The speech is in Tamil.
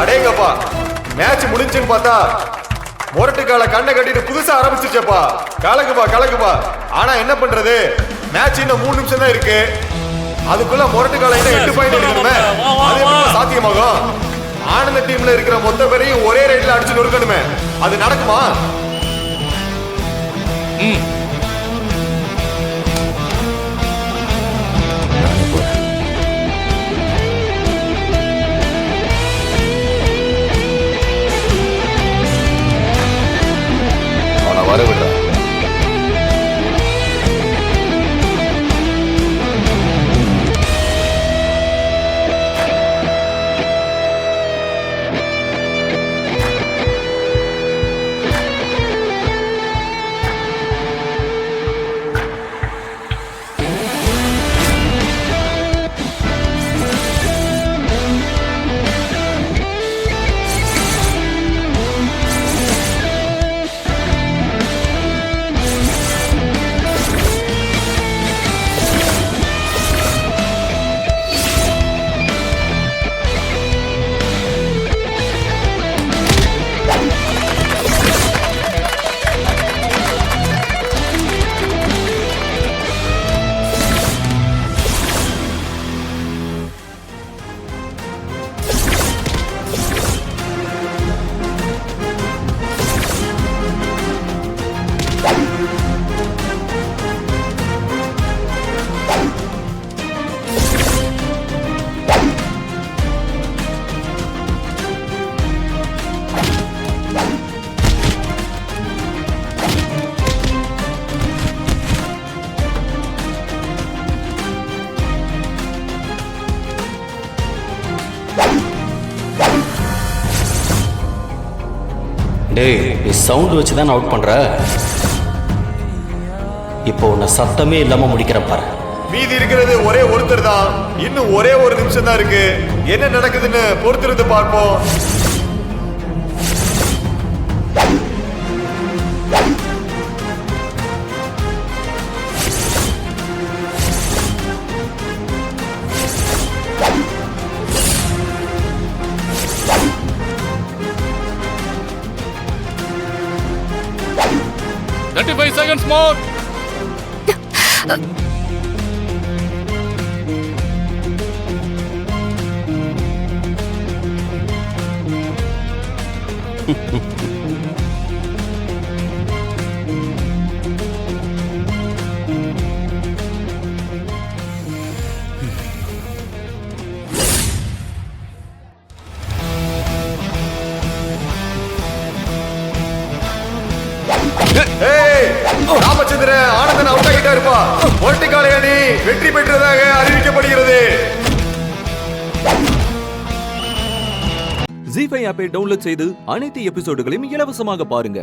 அடேங்கப்பா, மேட்ச் முடிஞ்சுன்னு பார்த்தா முரட்டுக்கால கண்ணை கட்டிட்டு புதுசா ஆரம்பிச்சிருச்சப்பா. கலக்குப்பா. ஆனா என்ன பண்றது, மேட்ச் இன்னும் 3 நிமிஷம் தான் இருக்கு. அதுக்குள்ள முரட்டுக்கால இன்னும் 8 பாயிண்ட் எடுக்கணுமே, அது எப்படி சாத்தியமாகும்? ஆனந்த டீம்ல இருக்கிற மொத்த பேரையும் ஒரே ரேட்ல அடிச்சு நொறுக்கணுமே, அது நடக்குமா? அவனை வர விடுற. டேய், நீ சவுண்ட் வச்சு தான் அவுட் பண்ற. இப்போ உன்னை சத்தமே இல்லாம முடிக்கிறேன் பாரு. மீதி இருக்கிறது ஒரே ஒருத்தர் தான். இன்னும் ஒரே ஒரு நிமிஷம் தான் இருக்கு. என்ன நடக்குதுன்னு பொறுத்திருந்து பார்ப்போம். seconds more. Ramachandran Anandan out ஆகிட்டா இருப்பா. முரட்டுக்காலை அணி வெற்றி பெற்றதாக அறிவிக்கப்படுகிறது. ஜீ5 ஆப்பை டவுன்லோட் செய்து அனைத்து எபிசோடுகளையும் இலவசமாக பாருங்க.